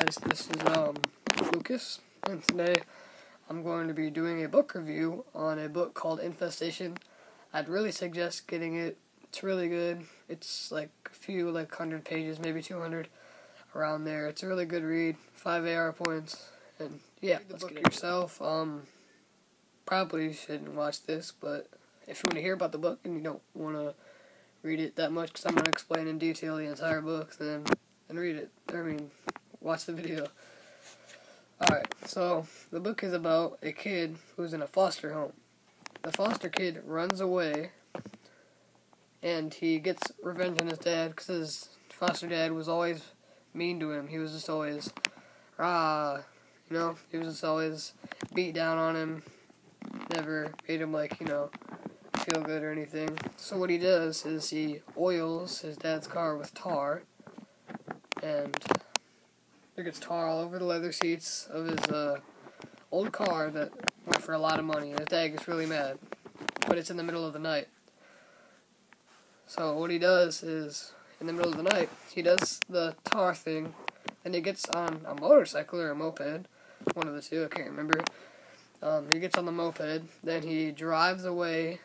guys, this is Lucas, and today I'm going to be doing a book review on a book called Infestation. I'd really suggest getting it. It's really good. It's like a few, 100 pages, maybe 200, around there. It's a really good read, 5 AR points, and yeah, let's get it yourself. Probably shouldn't watch this, but if you want to hear about the book and you don't want to read it that much, because I'm going to explain in detail the entire book, then read it. Watch the video. Alright, so the book is about a kid who's in a foster home. The foster kid runs away, and he gets revenge on his dad, because his foster dad was always mean to him. He was just always, he was just always beat down on him, never made him, feel good or anything. So what he does is he oils his dad's car with tar, and there gets tar all over the leather seats of his old car that went for a lot of money, and his dad gets really mad, but it's in the middle of the night. So what he does is, in the middle of the night, he does the tar thing, and he gets on a motorcycle or a moped, one of the two, I can't remember. He gets on the moped, then he drives away,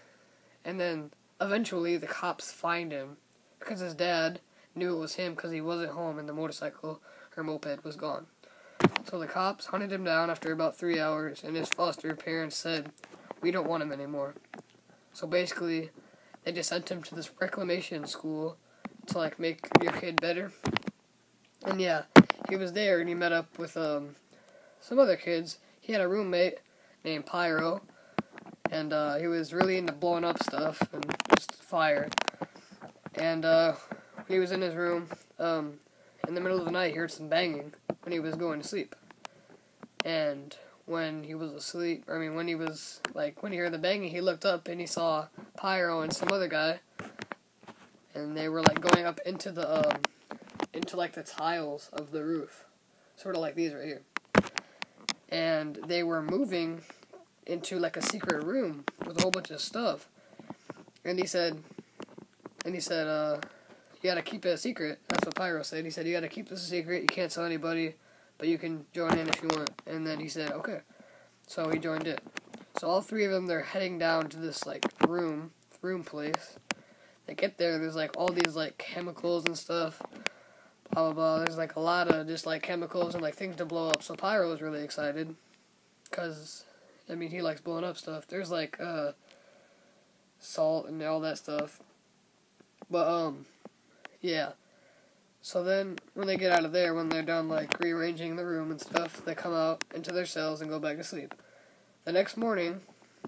and then eventually the cops find him, because his dad knew it was him because he wasn't home and the motorcycle or moped was gone. So the cops hunted him down after about 3 hours, and his foster parents said, "We don't want him anymore." So basically, they just sent him to this reclamation school to make your kid better. And yeah, he was there and he met up with some other kids. He had a roommate named Pyro, and he was really into blowing up stuff and just fire. And when he was in his room, in the middle of the night, he heard some banging when he was going to sleep. And when he was asleep, when he heard the banging, he looked up and he saw Pyro and some other guy, and they were going up into the the tiles of the roof, sort of like these right here. And they were moving into a secret room with a whole bunch of stuff. And he said, you gotta keep it a secret. That's what Pyro said. He said, you gotta keep this a secret. You can't tell anybody, but you can join in if you want. And then he said, okay. So he joined in. So all three of them, they're heading down to this, room place. They get there, there's, all these, chemicals and stuff. Blah, blah, blah. There's, a lot of just, chemicals and, things to blow up. So Pyro was really excited. Because, he likes blowing up stuff. There's, salt and all that stuff. But, yeah. So then, when they get out of there, when they're done, rearranging the room and stuff, they come out into their cells and go back to sleep. The next morning,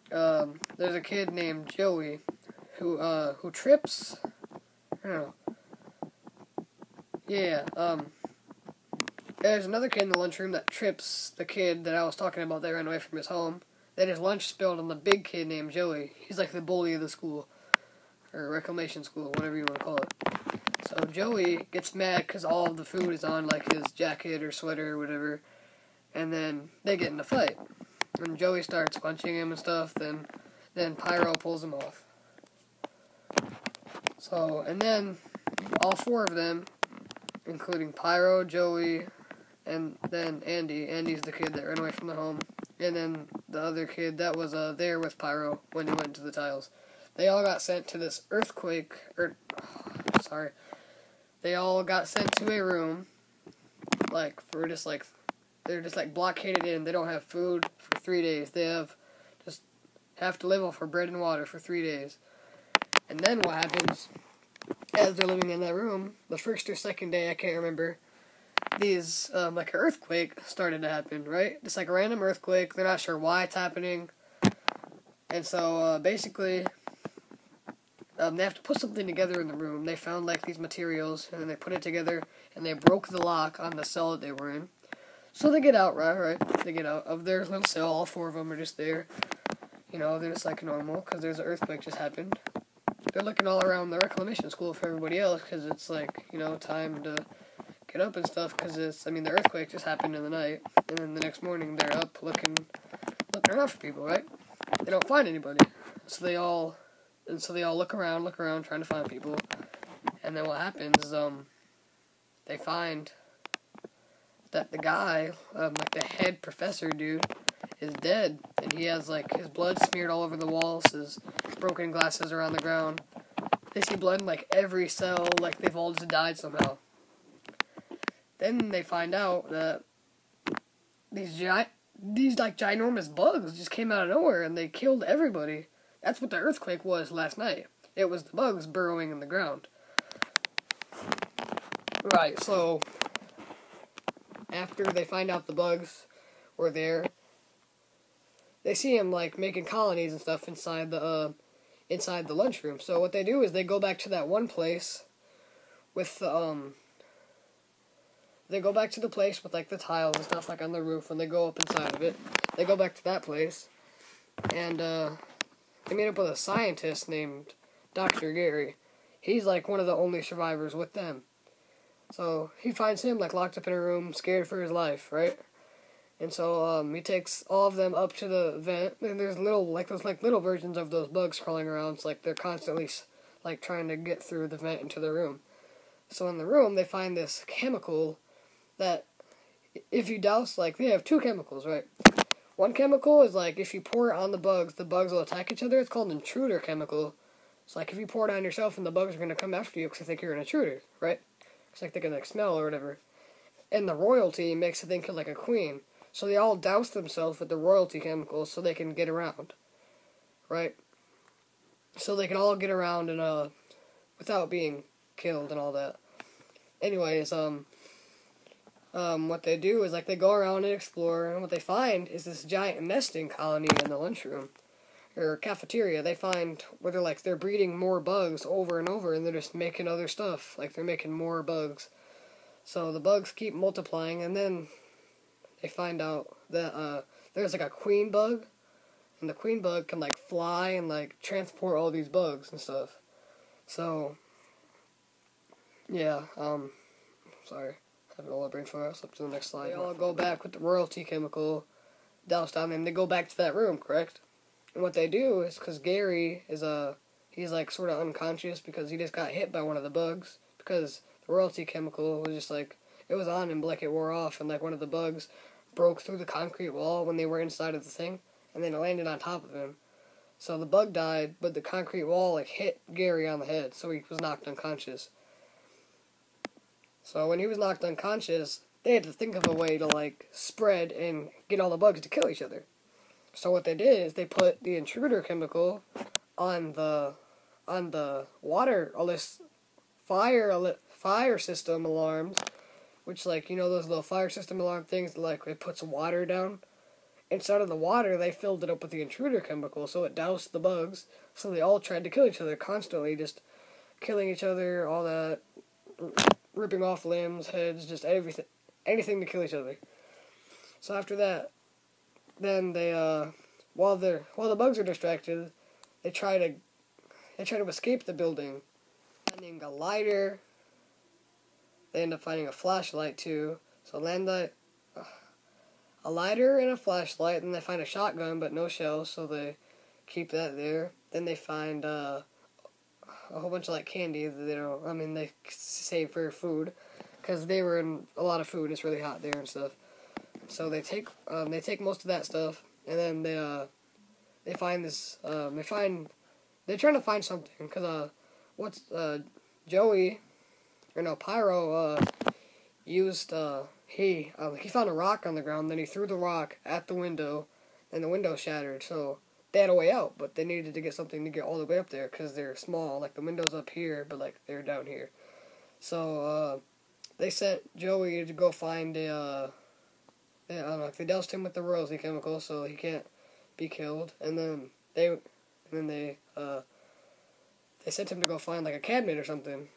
there's a kid named Joey who trips. I don't know. Yeah, there's another kid in the lunchroom that trips the kid that I was talking about that ran away from his home. Then his lunch spilled on the big kid named Joey. He's the bully of the school. Or reclamation school, whatever you want to call it. So Joey gets mad because all of the food is on his jacket or sweater or whatever, and then they get in a fight. And Joey starts punching him and stuff, then Pyro pulls him off. So, and then all four of them, including Pyro, Joey, and then Andy's the kid that ran away from the home, and then the other kid that was there with Pyro when he went to the tiles. They all got sent to this earthquake, they all got sent to a room, they're just blockaded in. They don't have food for 3 days. They have to live off of bread and water for 3 days. And then what happens, as they're living in that room, the first or second day, I can't remember, these, an earthquake started to happen, right? Just a random earthquake. They're not sure why it's happening. And so, basically, they have to put something together in the room. They found, these materials, and then they put it together, and they broke the lock on the cell that they were in. So they get out, right? They get out of their little cell. All four of them are just there. They're just normal, because there's an earthquake just happened. They're looking all around the reclamation school for everybody else, because it's, time to get up and stuff, because the earthquake just happened in the night, and then the next morning they're up looking around for people, right? They don't find anybody. So they all look around, trying to find people. And then what happens is, they find that the guy, like the head professor dude, is dead, and he has like his blood smeared all over the walls, his broken glasses are on the ground. They see blood in like every cell, like they've all just died somehow. Then they find out that these like ginormous bugs just came out of nowhere and they killed everybody. That's what the earthquake was last night. It was the bugs burrowing in the ground. Right, so after they find out the bugs were there, they see him like making colonies and stuff inside the lunchroom. So what they do is they go back to that one place with they go back to the place with like the tiles and stuff like on the roof. When they go up inside of it, they go back to that place, and they meet up with a scientist named Dr. Gary. He's like one of the only survivors with them. So he finds him like locked up in a room, scared for his life, right? And so he takes all of them up to the vent, and there's little versions of those bugs crawling around. It's like they're constantly like trying to get through the vent into the room. So in the room they find this chemical that if you douse, like they have two chemicals, right? One chemical is like if you pour it on the bugs will attack each other. It's called an intruder chemical. It's like if you pour it on yourself and the bugs are going to come after you because they think you're an intruder, right? It's like they can like smell or whatever. And the royalty makes it think you're like a queen. So they all douse themselves with the royalty chemicals so they can get around, right? So they can all get around and without being killed and all that. Anyways, what they do is like they go around and explore, and what they find is this giant nesting colony in the lunchroom or cafeteria. They find where they're breeding more bugs over and over, and they're just making other stuff. Like they're making more bugs. So the bugs keep multiplying, and then they find out that there's like a queen bug, and the queen bug can like fly and like transport all these bugs and stuff. So yeah, sorry, having all the brain fire. Up to the next slide. They all go back with the royalty chemical doused on them. They go back to that room, correct? And what they do is, because Gary is he's like sort of unconscious because he just got hit by one of the bugs, because the royalty chemical was just like, it was on him, but like it wore off, and like one of the bugs broke through the concrete wall when they were inside of the thing, and then it landed on top of him. So the bug died, but the concrete wall like hit Gary on the head, so he was knocked unconscious. So when he was knocked unconscious, they had to think of a way to like spread and get all the bugs to kill each other. So what they did is they put the intruder chemical on the water, all this fire system alarms, which like, you know, those little fire system alarm things that like it puts water down. Instead of the water, they filled it up with the intruder chemical, so it doused the bugs. So they all tried to kill each other constantly, just killing each other, all that, ripping off limbs, heads, just everything, anything to kill each other. So after that, then they while the bugs are distracted, they try to escape the building, finding a lighter. They end up finding a flashlight too. So a lighter and a flashlight, and they find a shotgun but no shells, so they keep that there. Then they find a whole bunch of like candy that they save for food, because they were in a lot of food and it's really hot there and stuff. So they take most of that stuff, and then they find this they're trying to find something, because Pyro used he found a rock on the ground, then he threw the rock at the window, and the window shattered. So they had a way out, but they needed to get something to get all the way up there, because they're small. Like the window's up here, but like they're down here. So they sent Joey to go find they doused him with the royalty chemical so he can't be killed, and then they sent him to go find like a cabinet or something.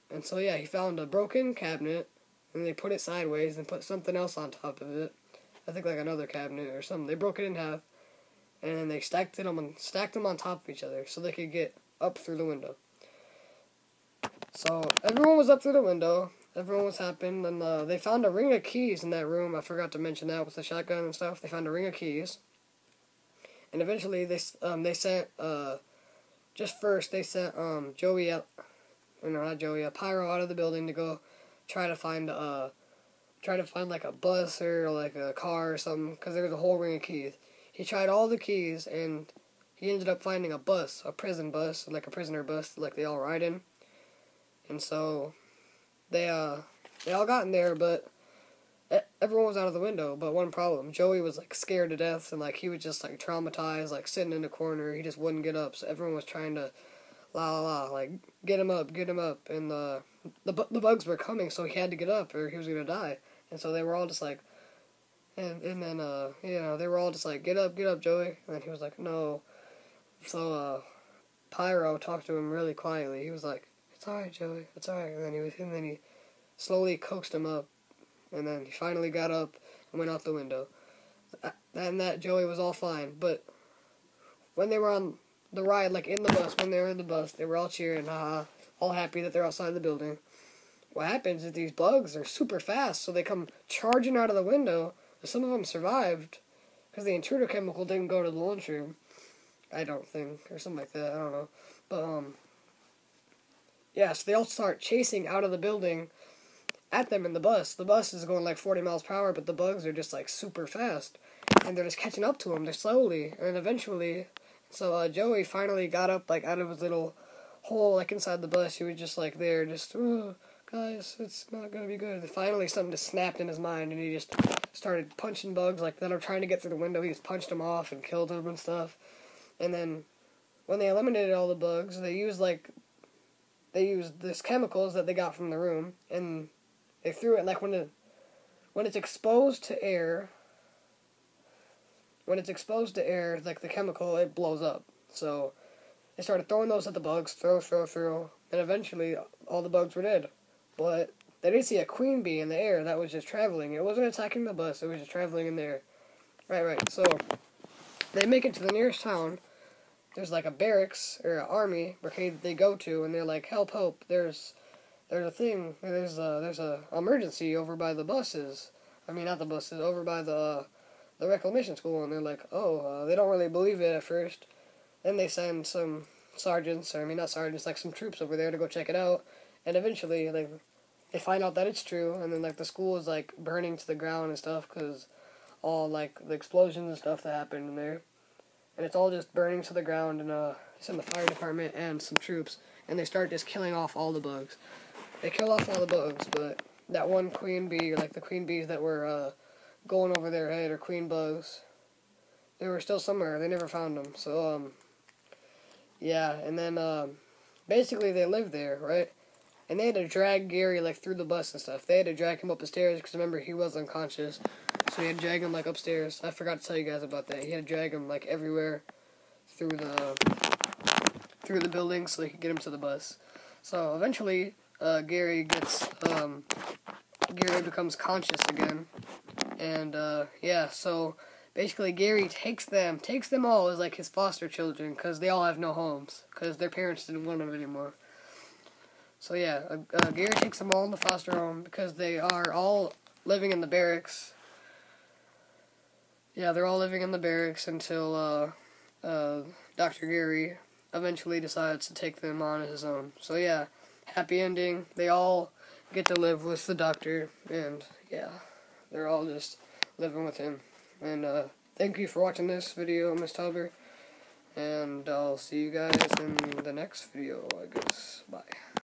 And so yeah, he found a broken cabinet, and they put it sideways and put something else on top of it. I think like another cabinet or something. They broke it in half, and then they stacked them on top of each other so they could get up through the window. So everyone was up through the window. Everyone was happy, and they found a ring of keys in that room. I forgot to mention that with the shotgun and stuff. They found a ring of keys, and eventually they sent Pyro out of the building to go try to try to find like a bus or like a car or something, because there was a whole ring of keys. He tried all the keys, and he ended up finding a bus, a prison bus, like a prisoner bus, like they all ride in. And so they all got in there, but everyone was out of the window. But one problem, Joey was like scared to death, and like he was just like traumatized, like sitting in the corner. He just wouldn't get up. So everyone was trying to like get him up, and the bugs were coming, so he had to get up or he was gonna die. And so they were all just like, and then they were all just like, get up, Joey. And then he was like, no. So Pyro talked to him really quietly. He was like, it's alright, Joey, it's alright. And then he slowly coaxed him up, and then he finally got up and went out the window. And that Joey was all fine. But when they were on the ride, like in the bus, when they were in the bus, they were all cheering, haha, all happy that they're outside the building. What happens is these bugs are super fast, so they come charging out of the window. Some of them survived because the intruder chemical didn't go to the lunchroom, I don't think, or something like that. I don't know, but yeah. So they all start chasing out of the building at them in the bus. The bus is going like 40 miles per hour, but the bugs are just like super fast, and they're just catching up to them. They're slowly, and eventually, so Joey finally got up like out of his little hole like inside the bus. He was just like there, just. Guys, it's not gonna be good. And finally, something just snapped in his mind, and he just started punching bugs like that are trying to get through the window. He just punched them off and killed them and stuff. And then, when they eliminated all the bugs, they used this chemicals that they got from the room, and they threw it like when it's exposed to air. When it's exposed to air, like the chemical, it blows up. So they started throwing those at the bugs, throw, and eventually all the bugs were dead. But they did see a queen bee in the air that was just traveling. It wasn't attacking the bus, it was just traveling in the air. Right. So they make it to the nearest town. There's like a barracks or an army brigade that they go to, and they're like, help, there's a thing, there's a emergency over by the buses. I mean, not the buses, over by the reclamation school. And they're like, they don't really believe it at first. Then they send some like some troops over there to go check it out. And eventually, like, they find out that it's true, and then, like, the school is, like, burning to the ground and stuff, because all, like, the explosions and stuff that happened in there. And it's all just burning to the ground, and, send the fire department and some troops, and they start just killing off all the bugs. They kill off all the bugs, but that one queen bee, like, the queen bees that were, going over their head, or queen bugs, they were still somewhere. They never found them. So, yeah, and then, basically they lived there, right? And they had to drag Gary, like, through the bus and stuff. They had to drag him up the stairs, because remember, he was unconscious. So he had to drag him, like, upstairs. I forgot to tell you guys about that. He had to drag him, like, everywhere through the building so they could get him to the bus. So eventually, Gary becomes conscious again. And, yeah, so basically Gary takes them all as, like, his foster children, because they all have no homes, because their parents didn't want them anymore. So yeah, Gary takes them all in the foster home because they are all living in the barracks. Yeah, they're all living in the barracks until Dr. Gary eventually decides to take them on as his own. So yeah, happy ending. They all get to live with the doctor, and yeah, they're all just living with him. And thank you for watching this video, Miss Tauber, and I'll see you guys in the next video, I guess. Bye.